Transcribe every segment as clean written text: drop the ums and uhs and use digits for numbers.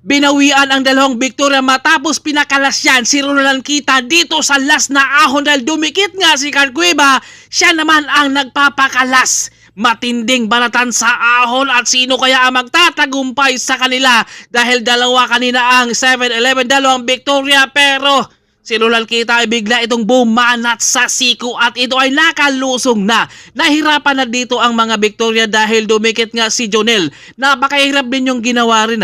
Binawian ang dalawang Victoria matapos pinakalas yan si Roland Kita dito sa last na ahon dahil dumikit nga si Carl Cueva. Siya naman ang nagpapakalas. Matinding balatan sa ahon at sino kaya ang magtatagumpay sa kanila dahil dalawa kanina ang 7-11, dalawang Victoria pero si Roland Kita ay bigla itong bumanat sa siko at ito ay nakalusong na. Nahirapan na dito ang mga Victoria dahil dumikit nga si Jonel. Napakahirap din yung ginawa rin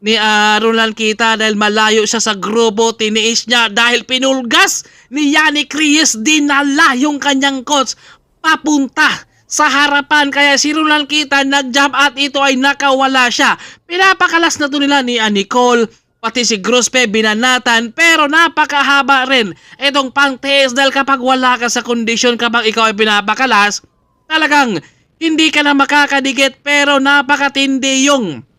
ni Roland Kita dahil malayo siya sa grupo, tiniis niya dahil pinulgas ni Yannick Reyes, dinala yung kanyang coach papunta sa harapan kaya si Roland Kita nag-jump at ito ay nakawala siya. Pinapakalas na to nila ni Nicole, pati si Grospe binanatan pero napakahaba rin itong pang-tiis dahil kapag wala ka sa kondisyon, kapag ikaw ay pinapakalas, talagang hindi ka na makakadikit pero napakatindi yung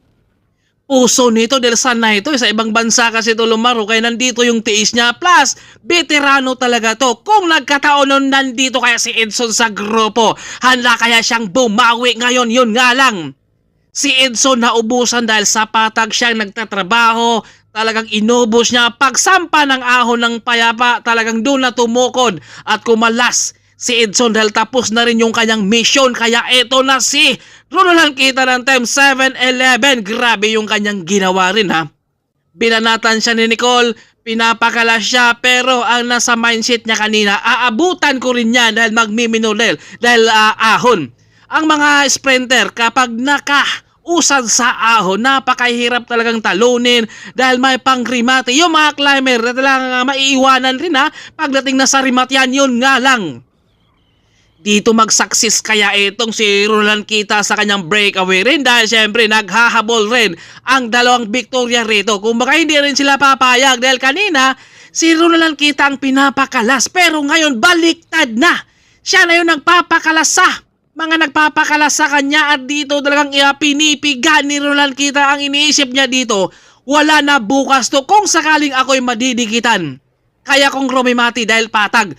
puso nito dahil sana ito sa ibang bansa kasi ito lumaro kaya nandito yung tiis niya plus veterano talaga to. Kung nagkataon nun nandito kaya si Edson sa grupo, handa kaya siyang bumawi ngayon. Yun nga lang, si Edson naubusan dahil sa patag siyang nagtatrabaho, talagang inubos niya. Pagsampa ng ahon ng payapa, talagang doon na tumukod at kumalas si Edson dahil tapos na rin yung kanyang mission. Kaya ito na si Roland Kita ng time 7-11. Grabe yung kanyang ginawa rin Binanatan siya ni Nicole, pinapakalas siya pero ang nasa mindset niya kanina, aabutan ko rin yan dahil magmiminulel dahil ahon. Ang mga sprinter kapag usad sa ahon, napakahirap talagang talunin dahil may pang-remate. Yung mga climber na talagang maiiwanan rin pagdating na sa remate yan. Yun nga lang, dito mag-success kaya itong si Roland Kita sa kanyang breakaway rin dahil syempre naghahabol rin ang dalawang Victoria rito. Kumbaga hindi rin sila papayag dahil kanina si Roland Kita ang pinapakalas pero ngayon baliktad na. Siya na yung nagpapakalas mga nagpapakalas sa kanya at dito talagang pinipiga ni Roland Kita. Ang iniisip niya dito, wala na bukas to kung sakaling ako'y madidikitan. Kaya kong rumimati dahil patag.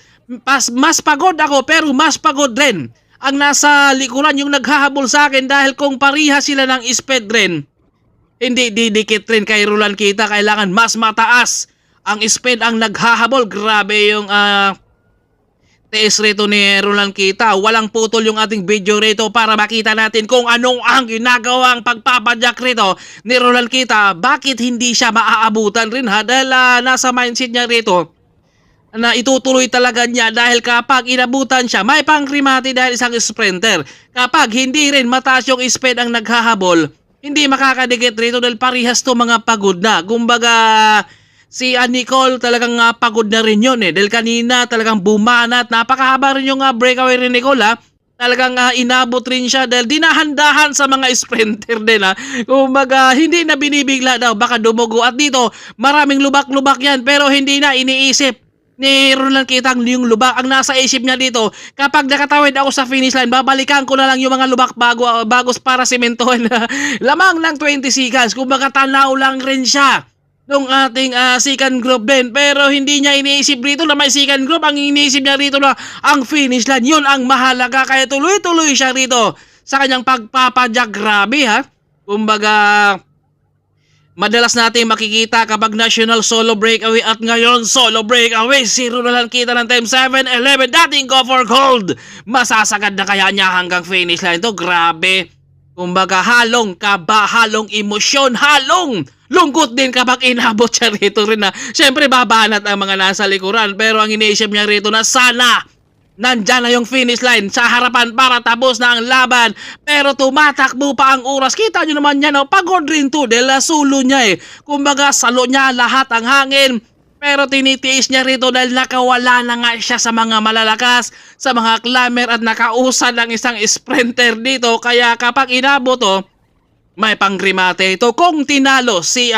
Mas pagod ako pero mas pagod rin ang nasa likuran yung naghahabol sa akin dahil kung pariha sila ng speed rin, hindi didikit rin kay Roland Kita. Kailangan mas mataas ang speed ang naghahabol. Grabe yung tiis rito ni Roland Kita. Walang putol yung ating video rito para makita natin kung anong ang ginagawang pagpapadyak rito ni Roland Kita. Bakit hindi siya maaabutan rin dahil nasa mindset niya rito na itutuloy talaga niya dahil kapag inabutan siya, may pang-remate dahil isang sprinter. Kapag hindi rin mataas yung speed ang naghahabol, hindi makakadikit rito dahil parihas to mga pagod na. Kumbaga, si Nicole talagang pagod na rin yun dahil kanina talagang bumanat. Napakahaba rin yung breakaway rin Nicole Talagang inabot rin siya dahil dinahandahan sa mga sprinter din Kumbaga, hindi na binibigla daw, baka dumugo. At dito, maraming lubak-lubak yan pero hindi na iniisip ni Roland Kita yung lubak. Ang nasa isip niya dito, kapag nakatawid ako sa finish line, babalikan ko na lang yung mga lubak bagos para sementohin. Lamang ng 20 seconds. Kumbaga tanaw lang rin siya nung ating second group din. Pero hindi niya iniisip dito na may second group. Ang iniisip niya rito na ang finish line. Yun ang mahalaga. Kaya tuloy-tuloy siya rito sa kanyang pagpapadyak. Grabe Kumbaga, madalas natin makikita kapag national solo breakaway at ngayon solo breakaway si Roland Kita ng time 7-11, dating go for gold. Masasagad na kaya niya hanggang finish line to? Grabe. Kumbaga halong kaba, halong emosyon, halong lungkot din kapag inabot siya rito rin Siyempre babanat ang mga nasa likuran pero ang iniisip niya rito na sana nandyan na yung finish line sa harapan para tapos na ang laban. Pero tumatakbo pa ang oras. Kita nyo naman yan pagod rin to dahil sulo niya Kumbaga salo niya lahat ang hangin. Pero tinitiis niya rito dahil nakawala na nga siya sa mga malalakas, sa mga climber at nakausad ang isang sprinter dito. Kaya kapag inabot may pang-remate ito. Kung tinalo si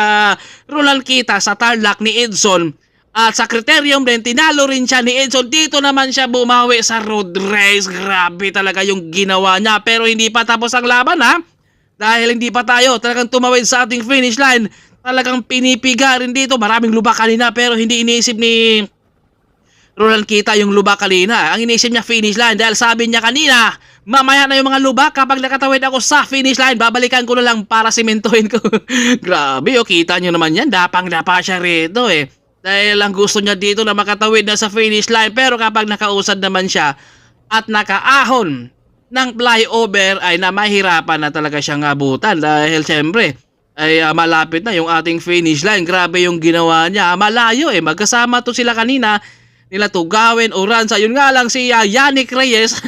Roland Kita sa Tarlac ni Edson at sa Criterium din, tinalo rin siya ni Edson. Dito naman siya bumawi sa road race. Grabe talaga yung ginawa niya. Pero hindi pa tapos ang laban dahil hindi pa tayo talagang tumawid sa ating finish line. Talagang pinipiga rin dito. Maraming lubak kanina pero hindi iniisip ni Roland Kita yung lubak kanina. Ang inisip niya finish line dahil sabi niya kanina, mamaya na yung mga lubak kapag nakatawid ako sa finish line, babalikan ko na lang para simentuhin ko. Grabe, kita nyo naman yan. Dapang-dapa siya rito eh. Dahil ang gusto niya dito na makatawid na sa finish line, pero kapag nakausad naman siya at nakaahon ng flyover ay na mahirapan na talaga siyang abutan dahil syempre ay malapit na yung ating finish line. Grabe yung ginawa niya. Malayo eh. Magkasama to sila kanina nila Tugawin, Oranza. Yun nga lang si Yannick Reyes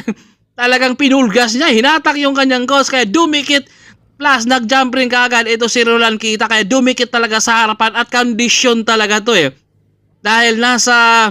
talagang pinulgas niya. Hinatak yung kanyang course kaya dumikit. Plus nag-jump rin kaagad ito si Roland Kita kaya dumikit talaga sa harapan at condition talaga to eh. Dahil nasa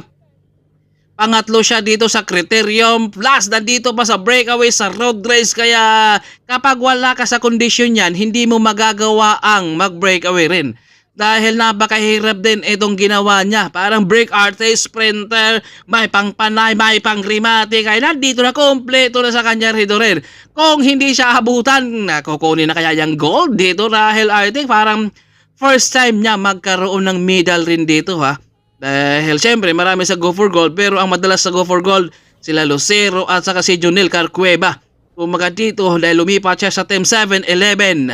pangatlo siya dito sa criterium plus nandito pa sa breakaway sa road race kaya kapag wala ka sa kondisyon yan hindi mo magagawa ang mag-breakaway rin dahil napakahirap din itong ginawa niya. Parang break artist, sprinter, may pangpanay, may pangrimate kaya nandito na kompleto na sa kanya rito rin. Kung hindi siya abutan, kukunin na kaya yung gold dito dahil I think parang first time niya magkaroon ng medal rin dito ha. Dahil syempre marami sa Go for Gold pero ang madalas sa Go for Gold sila Lucero at saka si Jonel Carcueva. Kumaga dito dahil lumipat siya sa Team 7-11.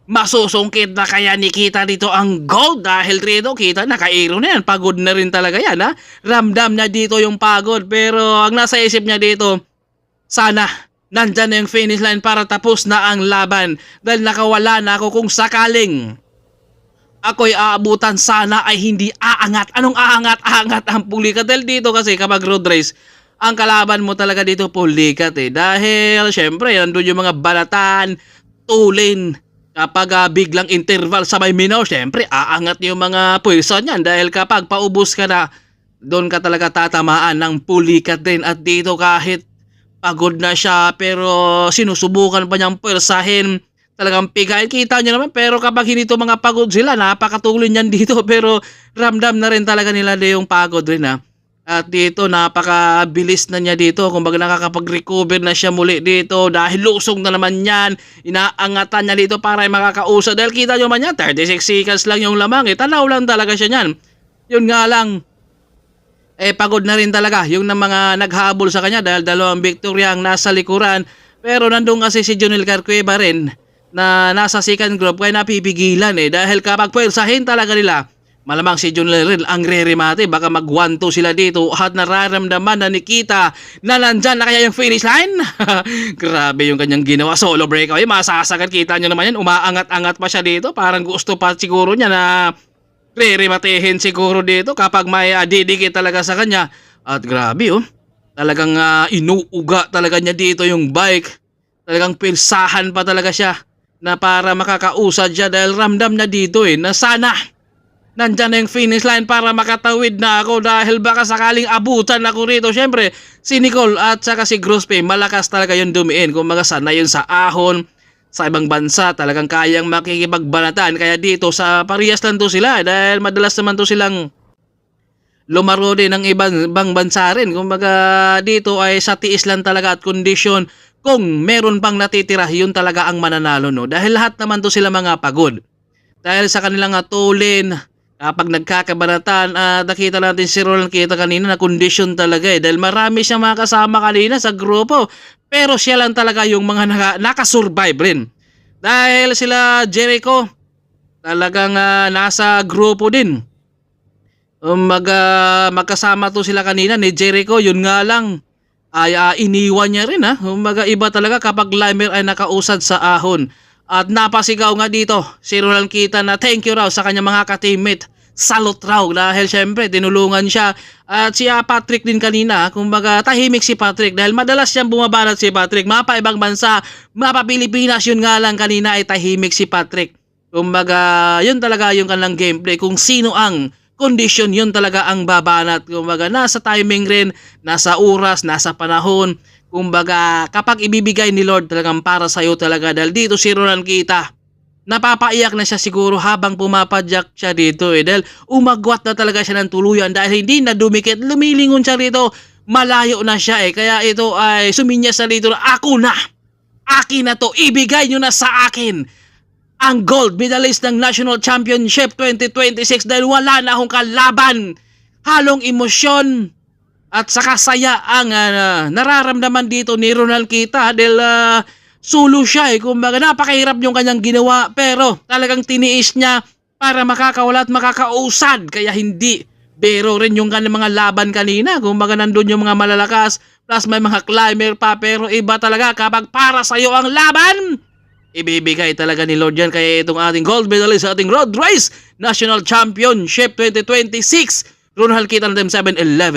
Masusungkit na kaya ni Kita dito ang gold dahil rito Kita nakairo na yan. Pagod na rin talaga yan ha. Ramdam niya dito yung pagod pero ang nasa isip niya dito sana nandyan na yung finish line para tapos na ang laban dahil nakawala na ako kung sakaling ako'y aabutan sana ay hindi aangat. Anong aangat? Aangat ang Pulicatel dito kasi kapag road race, ang kalaban mo talaga dito Pulicat eh. Dahil syempre, nandun yung mga balatan, tulin. Kapag biglang interval sa may minaw, syempre, aangat yung mga pwersa niyan. Dahil kapag paubos ka na, doon ka talaga tatamaan ng Pulicat din. At dito kahit pagod na siya, pero sinusubukan pa niyang pwersahin. Talagang pigain, kita nyo naman pero kapag hinito mga pagod sila napakatuloy niyan dito pero ramdam na rin talaga nila yung pagod rin ha. At dito napakabilis na niya dito kumbaga nakakapag-recover na siya muli dito dahil lusong na naman yan. Inaangatan niya dito para makakausa dahil kita nyo man yan 36 seconds lang yung lamang eh. Tanaw lang talaga siya niyan. Yun nga lang pagod na rin talaga yung na mga naghabol sa kanya dahil dalawang victory ang nasa likuran pero nandun kasi si Jonel Carcueva rin na nasa second group kaya napipigilan eh dahil kapag pwersahin talaga nila malamang si John Leril ang re-remate baka mag 1-2 sila dito at nararamdaman na ni Kita na nandyan na kaya yung finish line. Grabe yung kanyang ginawa solo breakaway masasagad kita nyo naman yan umaangat-angat pa siya dito parang gusto pa siguro niya na re-rematehin siguro dito kapag may didikit talaga sa kanya at grabe talagang inuuga talaga niya dito yung bike talagang pilsahan pa talaga siya na para makakausad siya dahil ramdam na dito na sana nandyan na yung finish line para makatawid na ako dahil baka sakaling abutan ako rito. Syempre, si Nicole at saka si Grospe malakas talaga yung dumiin. Kung mga sana yun sa ahon, sa ibang bansa talagang kayang makikipagbanatan. Kaya dito sa parehas lang to sila dahil madalas naman to silang lumaro din ng ibang bansa rin. Kung mga dito ay sa tiis lang talaga at kondisyon. Kung meron pang natitira, yun talaga ang mananalo no. Dahil lahat naman to sila mga pagod. Dahil sa kanilang tulin, kapag nagkakabanatan, nakita natin si Roland Kita kanina na condition talaga dahil marami siyang mga kasama kanina sa grupo. Pero siya lang talaga yung mga nakasurvive rin. Dahil sila Jericho, talagang nasa grupo din. Magkasama to sila kanina ni Jericho, yun nga lang. Iniwan niya rin Umaga iba talaga kapag Limer ay nakausad sa ahon. At napasigaw nga dito si Roland Kita na thank you raw sa kanyang mga ka-teammate. Salute raw dahil syempre tinulungan siya. At si Patrick din kanina, kumbaga tahimik si Patrick dahil madalas siyang bumabanat si Patrick. Mapa ibang bansa, mapa Pilipinas, yun nga lang kanina ay tahimik si Patrick. Kumbaga yun talaga yung kanilang gameplay kung sino ang kondisyon yun talaga ang babanat. Kumbaga nasa timing rin, nasa oras, nasa panahon. Kumbaga kapag ibibigay ni Lord talagang para sa'yo talaga dahil dito si Roland Kita napapaiyak na siya siguro habang pumapadyak siya dito dahil umagwat na talaga siya ng tuluyan dahil hindi na dumikit, lumilingon siya rito, malayo na siya kaya ito ay suminyas na dito na ako na, akin na to, ibigay nyo na sa akin ang gold medalist ng National Championship 2026 dahil wala na akong kalaban. Halong emosyon, At saka saya ang nararamdaman dito ni Ronald Kita dahil solo siya eh. Kumbaga napakahirap yung kanyang ginawa pero talagang tiniis niya para makakawala at makakausad. Kaya hindi biro rin yung kanyang mga laban kanina. Kumbaga nandun yung mga malalakas plus may mga climber pa pero iba talaga kapag para sa'yo ang laban. Ibibigay talaga ni Lord yan. Kaya itong ating gold medalist sa ating Road Race National Championship 2026 Ronald Kita ng Team 7-11.